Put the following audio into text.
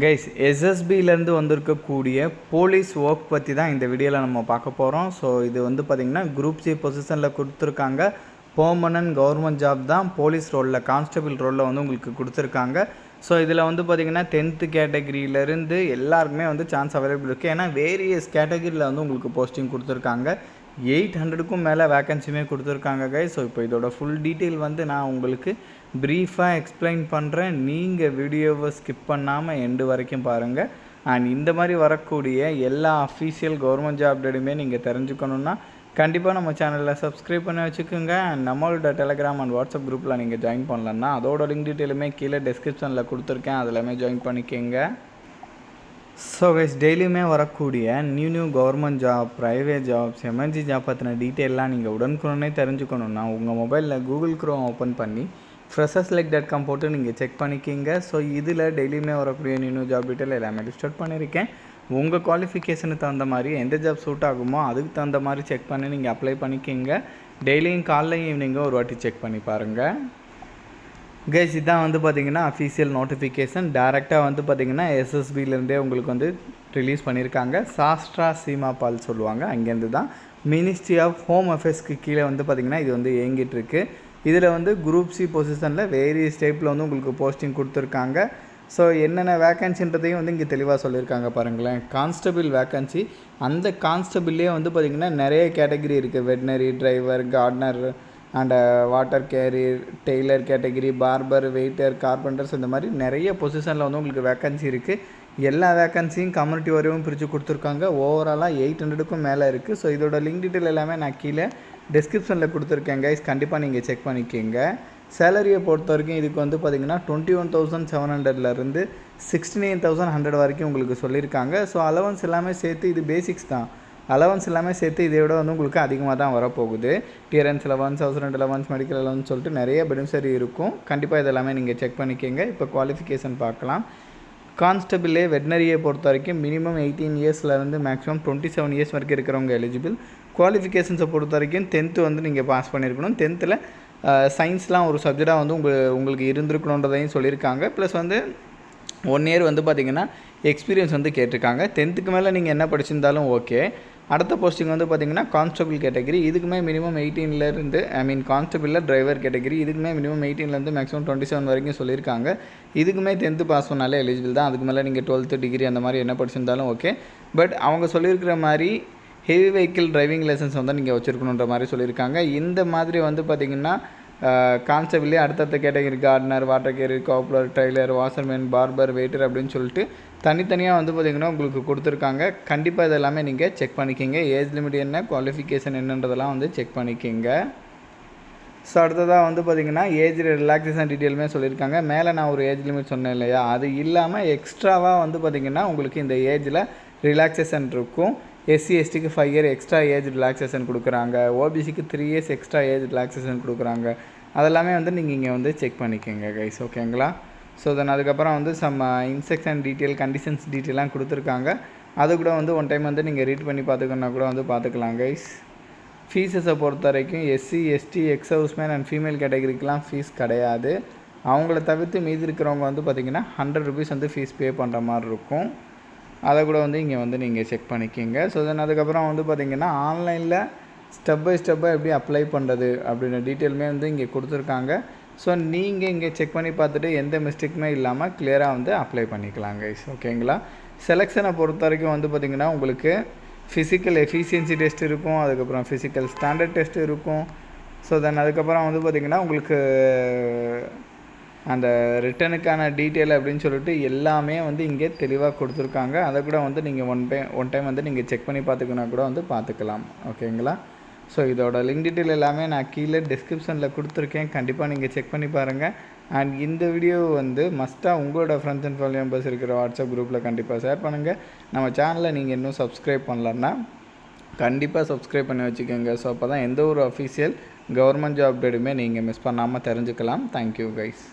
Guys எஸ்எஸ்பியிலேருந்து வந்திருக்கக்கூடிய police work பற்றி தான் இந்த வீடியோவில் நம்ம பார்க்க போகிறோம். ஸோ இது வந்து பார்த்திங்கன்னா குரூப் சி பொசிஷனில் கொடுத்துருக்காங்க. பெர்மனன்ட் கவர்மெண்ட் ஜாப் தான். போலீஸ் ரோலில் கான்ஸ்டபிள் ரோலில் வந்து உங்களுக்கு கொடுத்துருக்காங்க. ஸோ இதில் வந்து பார்த்திங்கன்னா 10th கேட்டகிரியிலேருந்து எல்லாருக்குமே வந்து சான்ஸ் அவைலபிள் இருக்குது. ஏன்னா வேரியஸ் கேட்டகிரியில் வந்து உங்களுக்கு போஸ்டிங் கொடுத்துருக்காங்க. 800க்கும் மேலே வேக்கன்சியுமே கொடுத்துருக்காங்க கைஸ். ஸோ இப்போ இதோட ஃபுல் டீட்டெயில் வந்து நான் உங்களுக்கு ப்ரீஃபாக எக்ஸ்பிளைன் பண்ணுறேன். நீங்கள் வீடியோவை ஸ்கிப் பண்ணாமல் எண்டு வரைக்கும் பாருங்கள். அண்ட் இந்த மாதிரி வரக்கூடிய எல்லா அஃபீஷியல் கவர்மெண்ட் ஜாப் அப்டேட்டுமே நீங்கள் தெரிஞ்சுக்கணுன்னா கண்டிப்பாக நம்ம சேனலில் சப்ஸ்கிரைப் பண்ணி வச்சுக்கோங்க. அண்ட் நம்மளோட டெலகிராம் அண்ட் வாட்ஸ்அப் குரூப்பில் நீங்கள் ஜாயின் பண்ணலன்னா அதோட லிங்க் டீட்டெயிலுமே கீழே டிஸ்கிரிப்ஷனில் கொடுத்துருக்கேன். அதிலமே ஜாயின் பண்ணிக்கோங்க. ஸோ கைஸ் டெய்லியுமே வரக்கூடிய new government job, private jobs, emergency job பற்றின டீட்டெயிலாம் நீங்கள் உடனுக்குடனே தெரிஞ்சுக்கணுன்னா உங்கள் மொபைலில் கூகுள் க்ரோம் ஓப்பன் பண்ணி freshers.com போட்டு நீங்கள் செக் பண்ணிக்கிங்க. ஸோ இதில் டெய்லியுமே வரக்கூடிய நியூ ஜாப் டீட்டெயில் எல்லாமே லிஸ்ட் பண்ணியிருக்கேன். உங்கள் குவாலிஃபிகேஷனுக்கு தகுந்த மாதிரி எந்த ஜாப் சூட் ஆகுமோ அதுக்கு தகுந்த மாதிரி செக் பண்ணி நீங்கள் அப்ளை பண்ணிக்கிங்க. டெய்லியும் காலைல ஈவினிங்கும் ஒரு வாட்டி செக் பண்ணி பாருங்கள். கைஸ் இதான் வந்து பார்த்திங்கன்னா அஃபீஷியல் நோட்டிஃபிகேஷன். டேரெக்டாக வந்து பார்த்திங்கன்னா எஸ்எஸ்பிலேருந்தே உங்களுக்கு வந்து ரிலீஸ் பண்ணியிருக்காங்க. சாஸ்ட்ரா சீமாபால் சொல்லுவாங்க, அங்கேருந்து தான். மினிஸ்ட்ரி ஆஃப் ஹோம் அஃபேர்ஸ்க்கு கீழே வந்து பார்த்திங்கன்னா இது வந்து இயங்கிட்டுருக்கு. இதில் வந்து குரூப் சி பொசிஷனில் வேரியஸ் டைப்பில் வந்து உங்களுக்கு போஸ்டிங் கொடுத்துருக்காங்க. ஸோ என்னென்ன வேக்கன்சின்றதையும் வந்து இங்கே தெளிவாக சொல்லியிருக்காங்க பாருங்களேன். கான்ஸ்டபிள் வேக்கன்சி, அந்த கான்ஸ்டபிள்லேயே வந்து பார்த்திங்கன்னா நிறைய கேட்டகிரி இருக்குது. Veterinary, driver, gardener and water carrier, tailor category, barber, waiter, carpenters, இந்த மாதிரி நிறைய பொசிஷனில் வந்து உங்களுக்கு வேக்கன்சி இருக்குது. எல்லா வேக்கன்சியும் கம்யூனிட்டி வரையும் பிரித்து கொடுத்துருக்காங்க. ஓவராலாக 800க்கும் மேலே இருக்குது. ஸோ இதோட லிங்க் டீட்டெயில் எல்லாமே நான் கீழே டிஸ்கிரிப்ஷனில் கொடுத்துருக்கேன் கைஸ். கண்டிப்பாக நீங்கள் செக் பண்ணிக்கோங்க. சேலரியை பொறுத்த வரைக்கும் இதுக்கு வந்து பார்த்திங்கன்னா 21,700லேருந்து 69,100 வரைக்கும் உங்களுக்கு சொல்லியிருக்காங்க. ஸோ அலவன்ஸ் எல்லாமே சேர்த்து இது பேசிக்ஸ் தான். அலவன்ஸ் எல்லாமே சேர்த்து இதை விட வந்து உங்களுக்கு அதிகமாக தான் வரப்போகுது. Dearness allowance, house rent allowance, medical allowance சொல்லிட்டு நிறைய பெனிஃபிஷரி இருக்கும். கண்டிப்பாக இதெல்லாமே நீங்கள் செக் பண்ணிக்கோங்க. இப்போ குவாலிஃபிகேஷன் பார்க்கலாம். கான்ஸ்டபிளே வெட்னரியை பொறுத்த வரைக்கும் மினிமம் 18 இயர்ஸ்லேருந்து மேக்ஸிமம் 27 இயர்ஸ் வரைக்கும் இருக்கிறவங்க எலிஜிபிள். குவாலிஃபிகேஷன்ஸை பொறுத்த வரைக்கும் 10th வந்து நீங்கள் பாஸ் பண்ணியிருக்கணும். 10th சயின்ஸ்லாம் ஒரு சப்ஜெக்டாக வந்து உங்களுக்கு இருந்திருக்கணுன்றதையும் சொல்லியிருக்காங்க. ப்ளஸ் வந்து 1 இயர் வந்து பார்த்திங்கன்னா எக்ஸ்பீரியன்ஸ் வந்து கேட்டிருக்காங்க. 10th மேலே நீங்கள் என்ன படிச்சிருந்தாலும் ஓகே. அடுத்த போஸ்டிங் வந்து பார்த்திங்கன்னா கான்ஸ்டபிள் கேட்டகிரி. இதுக்குமே மினிமம் 18லேருந்து கான்ஸ்டபிளில் டிரைவர் கேட்டகிரி, இதுக்குமே மினிமம் 18லேருந்து மேக்ஸிமம் 27 வரைக்கும் சொல்லியிருக்காங்க. இதுக்குமே 10th பாஸ் பண்ணாலே எலிஜிபிள் தான். அதுக்கு மேலே நீங்கள் 12th டிகிரி அந்த மாதிரி என்ன படிச்சிருந்தாலும் ஓகே. பட் அவங்க சொல்லியிருக்கிற மாதிரி ஹெவி வெஹிக்கிள் டிரைவிங் லைசன்ஸ் வந்து நீங்கள் வச்சுருக்கணுன்ற மாதிரி சொல்லியிருக்காங்க. இந்த மாதிரி வந்து பார்த்திங்கன்னா கான்ஸ்டபிள்லேயே அடுத்தடுத்த category gardener, water carrier, cobbler, tailor, washerman, barber, waiter அப்படின்னு சொல்லிட்டு தனித்தனியாக வந்து பார்த்திங்கன்னா உங்களுக்கு கொடுத்துருக்காங்க. கண்டிப்பாக இதெல்லாமே நீங்கள் செக் பண்ணிக்கிங்க. ஏஜ் லிமிட் என்ன, குவாலிஃபிகேஷன் என்னன்றதெல்லாம் வந்து செக் பண்ணிக்கிங்க. ஸோ அடுத்ததாக வந்து பார்த்திங்கன்னா ஏஜ் ரிலாக்ஸேஷன் டீட்டெயிலுமே சொல்லியிருக்காங்க. மேலே நான் ஒரு ஏஜ் லிமிட் சொன்னேன் இல்லையா, அது இல்லாமல் எக்ஸ்ட்ராவாக வந்து பார்த்திங்கன்னா உங்களுக்கு இந்த ஏஜில் ரிலாக்ஸேஷன் இருக்கும். எஸ்சி எஸ்டிக்கு 5 இயர் எக்ஸ்ட்ரா ஏஜ் ரிலாக்ஸேஷன் கொடுக்குறாங்க. ஓபிசிக்கு 3 இயர்ஸ் எக்ஸ்ட்ரா ஏஜ் ரிலாக்ஸேஷன் கொடுக்குறாங்க. அதெல்லாமே வந்து நீங்கள் இங்கே வந்து செக் பண்ணிக்கோங்க கைஸ், ஓகேங்களா. ஸோ தென் அதுக்கப்புறம் வந்து சம் இன்ஸ்ட்ரக்ஷன் டீட்டெயில், கண்டிஷன்ஸ் டீட்டெயிலாம் கொடுத்துருக்காங்க. அது கூட வந்து ஒன் டைம் வந்து நீங்கள் ரீட் பண்ணி பார்த்துக்கணுன்னா கூட வந்து பார்த்துக்கலாம் கைஸ். ஃபீஸஸை பொறுத்த வரைக்கும் SC ST, ex houseman and female கேட்டகரிக்கெலாம் ஃபீஸ் கிடையாது. அவங்கள தவிர்த்து மீதி இருக்கிறவங்க வந்து பார்த்திங்கன்னா 100 rupees வந்து ஃபீஸ் பே பண்ணுற மாதிரி இருக்கும். அதை கூட வந்து இங்கே வந்து நீங்கள் செக் பண்ணிக்கிங்க. ஸோ தென் அதுக்கப்புறம் வந்து பார்த்திங்கன்னா ஆன்லைனில் ஸ்டெப் பை ஸ்டெப்பாக எப்படி அப்ளை பண்ணுறது அப்படின்ற டீட்டெயிலுமே வந்து இங்கே கொடுத்துருக்காங்க. ஸோ நீங்கள் இங்கே செக் பண்ணி பார்த்துட்டு எந்த மிஸ்டேக்குமே இல்லாமல் கிளியராக வந்து அப்ளை பண்ணிக்கலாம் கைஸ், ஓகேங்களா. செலெக்ஷனை பொறுத்த வரைக்கும் வந்து பார்த்திங்கன்னா உங்களுக்கு ஃபிசிக்கல் எஃபிஷியன்சி டெஸ்ட் இருக்கும். அதுக்கப்புறம் ஃபிசிக்கல் ஸ்டாண்டர்ட் டெஸ்ட் இருக்கும். ஸோ தென் அதுக்கப்புறம் வந்து பார்த்திங்கன்னா உங்களுக்கு அந்த ரிட்டனுக்கான டீட்டெயில் அப்படின்னு சொல்லிட்டு எல்லாமே வந்து இங்கே தெளிவாக கொடுத்துருக்காங்க. அதை கூட வந்து நீங்கள் ஒன் டைம் வந்து நீங்கள் செக் பண்ணி பார்த்துக்கணுன்னா கூட வந்து பார்த்துக்கலாம், ஓகேங்களா. ஸோ இதோட லிங்க் டீட்டெயில் எல்லாமே நான் கீழே டிஸ்கிரிப்ஷனில் கொடுத்துருக்கேன். கண்டிப்பாக நீங்கள் செக் பண்ணி பாருங்கள். அண்ட் இந்த வீடியோ வந்து மஸ்ட்டாக உங்களோட ஃப்ரெண்ட்ஸ் அண்ட் ஃபேமிலி மெம்பர்ஸ் இருக்கிற வாட்ஸ்அப் குரூப்பில் கண்டிப்பாக ஷேர் பண்ணுங்கள். நம்ம சேனலை நீங்கள் இன்னும் சப்ஸ்கிரைப் பண்ணலன்னா கண்டிப்பாக சப்ஸ்கிரைப் பண்ணி வச்சுக்கோங்க. ஸோ அப்போ தான் எந்த ஒரு அஃபீஷியல் கவர்மெண்ட் ஜாப் அப்டேட்டுமே நீங்கள் மிஸ் பண்ணாமல் தெரிஞ்சுக்கலாம். Thank you guys.